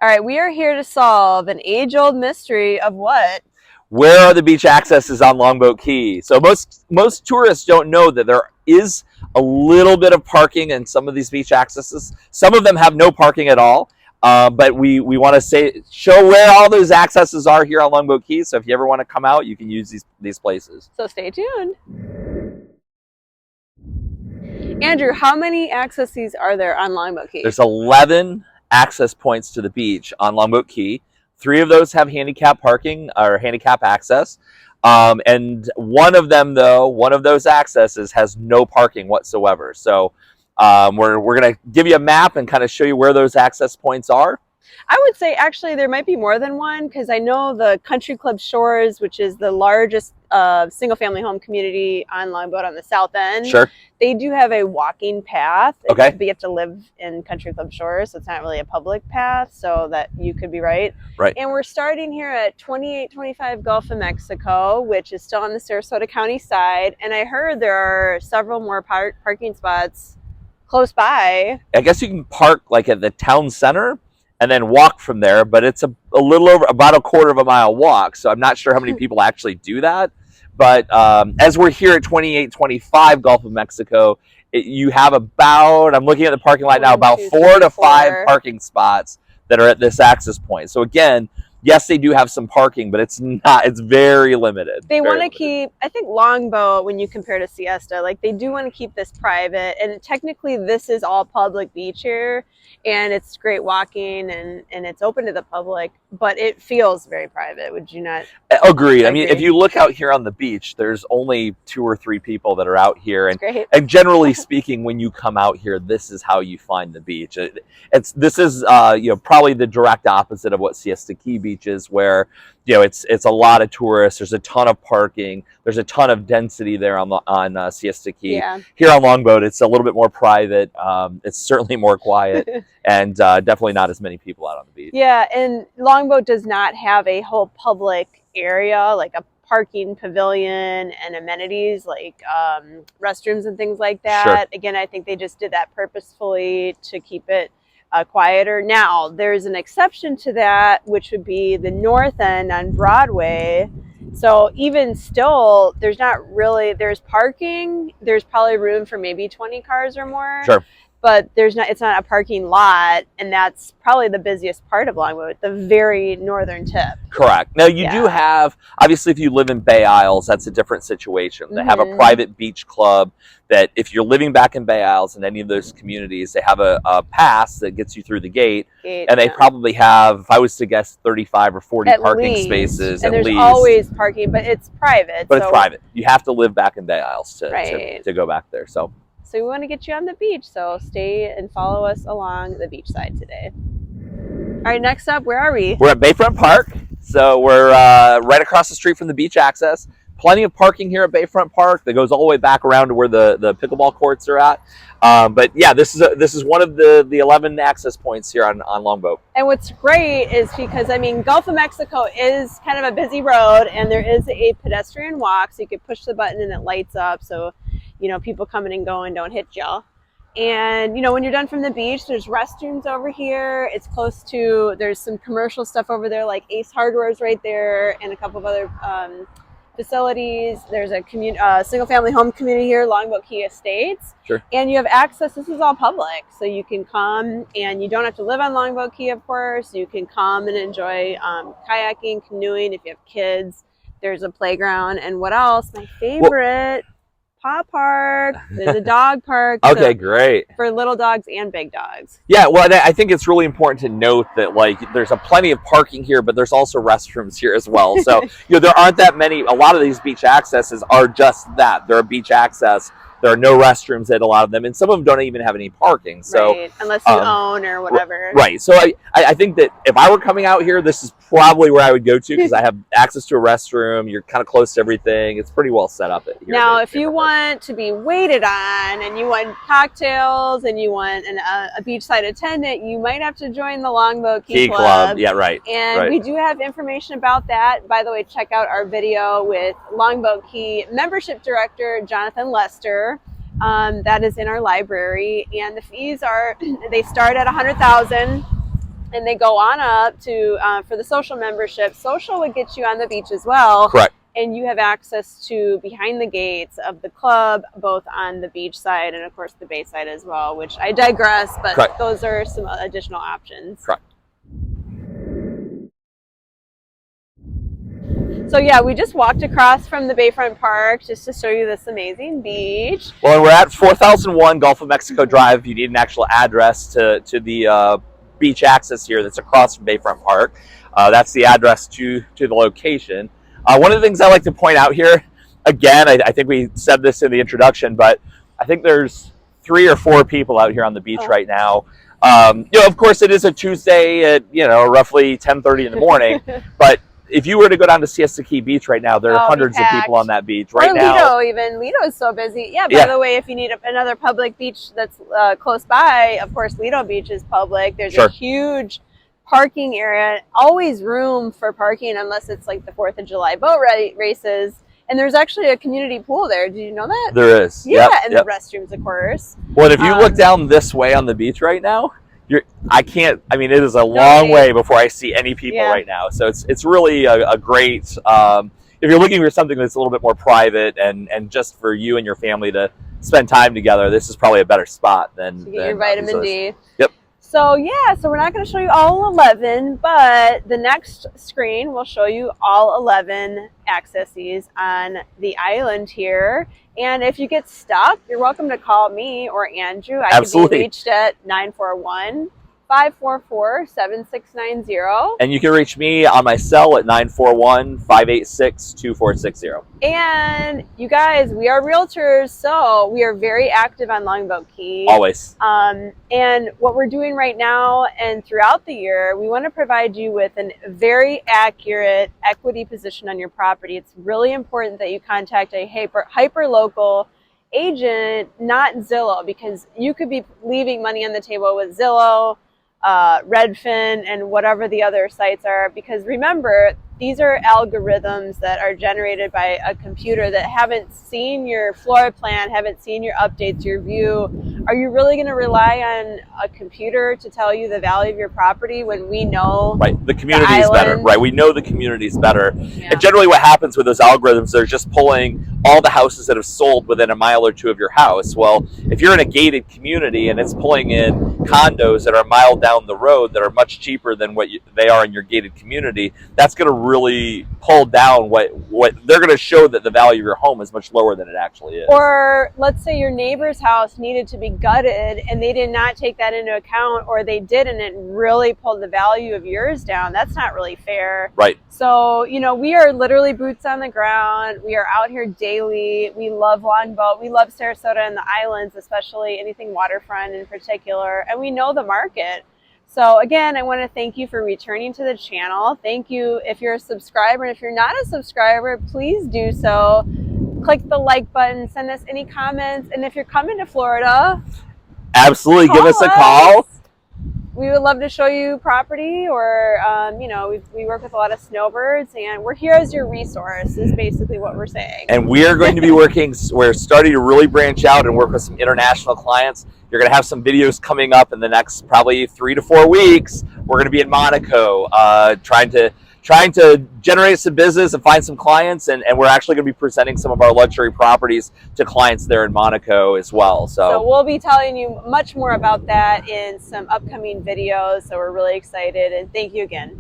All right, we are here to solve an age-old mystery of what? Where are the beach accesses on Longboat Key? So most tourists don't know that there is a little bit of parking in some of these beach accesses. Some of them have no parking at all. But we want to show where all those accesses are here on Longboat Key. So if you ever want to come out, you can use these places. So stay tuned. Andrew, how many accesses are there on Longboat Key? There's 11 access points to the beach on Longboat Key. 3 of those have handicap parking or handicap access. And one of those accesses has no parking whatsoever. So we're going to give you a map and kind of show you where those access points are. I would say actually there might be more than one, because I know the Country Club Shores, which is the largest single-family home community on Longboat on the south end. Sure. They do have a walking path. Okay. But you have to live in Country Club Shores, so it's not really a public path, so that you could be right. Right. And we're starting here at 2825 Gulf of Mexico, which is still on the Sarasota County side. And I heard there are several more parking spots close by. I guess you can park like at the town center and then walk from there, but it's a little over about a quarter of a mile walk. So I'm not sure how many people actually do that. But as we're here at 2825 Gulf of Mexico, you have about, I'm looking at the parking lot now, about 4 to 5 parking spots that are at this access point. So again, yes, they do have some parking, but it's very limited. They want to keep, I think Longboat, when you compare to Siesta, like they do want to keep this private. And technically this is all public beach here, and it's great walking and it's open to the public, but it feels very private. Would you not? Agreed. I mean, if you look out here on the beach, there's only 2 or 3 people that are out here. And generally speaking, when you come out here, this is how you find the beach. This is probably the direct opposite of what Siesta Key Beach is, where it's a lot of tourists. There's a ton of parking. There's a ton of density there on Siesta Key. Yeah. Here on Longboat, it's a little bit more private. It's certainly more quiet, and definitely not as many people out on the beach. Yeah, and Longboat does not have a whole public area like a parking pavilion and amenities like restrooms and things like that. Sure. Again, I think they just did that purposefully to keep it quieter. Now, there's an exception to that, which would be the north end on Broadway. So even still, there's parking. There's probably room for maybe 20 cars or more. Sure. But it's not a parking lot, and that's probably the busiest part of Longboat, the very northern tip. Correct. Now you do have, obviously if you live in Bay Isles, that's a different situation. They have a private beach club that if you're living back in Bay Isles in any of those communities, they have a pass that gets you through the gate. And they probably have, if I was to guess, 35 or 40 parking spaces and at least. There's always parking, but it's private. But it's private. You have to live back in Bay Isles to go back there. So we want to get you on the beach, so stay and follow us along the beach side today. All right, next up, where are we? We're at Bayfront Park. So we're right across the street from the beach access. Plenty of parking here at Bayfront Park that goes all the way back around to where the pickleball courts are at. But yeah, this is one of the 11 access points here on Longboat. And what's great is because, I mean, Gulf of Mexico is kind of a busy road, and there is a pedestrian walk, so you could push the button and it lights up, so people coming and going don't hit y'all. And when you're done from the beach, there's restrooms over here. It's close to, there's some commercial stuff over there, like Ace Hardware's right there, and a couple of other facilities. There's a single family home community here, Longboat Key Estates. Sure. And you have access. This is all public, so you can come, and you don't have to live on Longboat Key, of course. You can come and enjoy kayaking, canoeing. If you have kids, there's a playground. And what else? My favorite. Paw park. There's a dog park. Okay, great. For little dogs and big dogs. Yeah, well, I think it's really important to note that there's a plenty of parking here, but there's also restrooms here as well. So there aren't that many. A lot of these beach accesses are just that. They're a beach access. There are no restrooms at a lot of them, and some of them don't even have any parking. So right, unless you own or whatever. Right. So I think that if I were coming out here, this is probably where I would go to, because I have access to a restroom. You're kind of close to everything. It's pretty well set up here. Now, if you want to be waited on and you want cocktails and you want a beachside attendant, you might have to join the Longboat Key Club. Yeah, right. And we do have information about that. By the way, check out our video with Longboat Key Membership Director Jonathan Lester. That is in our library, and the fees they start at $100,000. and they go on up to for the social membership. Social would get you on the beach as well. Correct. And you have access to behind the gates of the club, both on the beach side and of course the bay side as well, which I digress, but Correct. those are some additional options. Correct. So yeah, we just walked across from the Bayfront Park just to show you this amazing beach. Well, and we're at 4001 Gulf of Mexico Drive. You need an actual address to the beach access here that's across from Bayfront Park. That's the address to the location. One of the things I like to point out here, again, I think we said this in the introduction, but I think there's 3 or 4 people out here on the beach right now. You know, of course, it is a Tuesday at, you know, roughly 10:30 in the morning, but if you were to go down to Siesta Key Beach right now, there are hundreds of people on that beach right now. Lido, even. Lido is so busy. Yeah, by the way, if you need another public beach that's close by, of course, Lido Beach is public. There's a huge parking area, always room for parking unless it's like the 4th of July boat races. And there's actually a community pool there. Did you know that? There is. Yeah, and the restrooms, of course. Well, if you look down this way on the beach right now, I mean, it is a long way before I see any people right now. So it's really a great, if you're looking for something that's a little bit more private and just for you and your family to spend time together, this is probably a better spot than to get your vitamin D. Yep. So yeah, so we're not going to show you all 11, but the next screen will show you all 11 accesses on the island here. And if you get stuck, you're welcome to call me or Andrew. I can be reached at 941-544-7690. And you can reach me on my cell at 941-586-2460. And you guys, we are realtors, so we are very active on Longboat Key. Always. And what we're doing right now and throughout the year, we want to provide you with a very accurate equity position on your property. It's really important that you contact a hyper-local agent, not Zillow, because you could be leaving money on the table with Zillow, Redfin, and whatever the other sites are, because remember, these are algorithms that are generated by a computer that haven't seen your floor plan, haven't seen your updates, your view. Are you really going to rely on a computer to tell you the value of your property when we know the community is better? Right, we know the community is better. Yeah. And generally what happens with those algorithms, they're just pulling all the houses that have sold within a mile or 2 of your house. Well, if you're in a gated community and it's pulling in condos that are a mile down the road that are much cheaper than what they are in your gated community, that's going to really pull down what they're going to show that the value of your home is much lower than it actually is. Or let's say your neighbor's house needed to be gutted and they did not take that into account, or they did and it really pulled the value of yours down. That's not really fair. Right. So, you know, we are literally boots on the ground. We are out here daily. We love Longboat. We love Sarasota and the islands, especially anything waterfront in particular. And we know the market. So again, I want to thank you for returning to the channel. Thank you if you're a subscriber. And if you're not a subscriber, please do so. Click the like button, send us any comments. And if you're coming to Florida, absolutely give us a call. We would love to show you property, or, you know, we work with a lot of snowbirds, and we're here as your resource is basically what we're saying. And we are going to be working, we're starting to really branch out and work with some international clients. You're going to have some videos coming up in the next probably 3 to 4 weeks. We're going to be in Monaco trying to generate some business and find some clients, and we're actually going to be presenting some of our luxury properties to clients there in Monaco as well. So we'll be telling you much more about that in some upcoming videos, so we're really excited, and thank you again.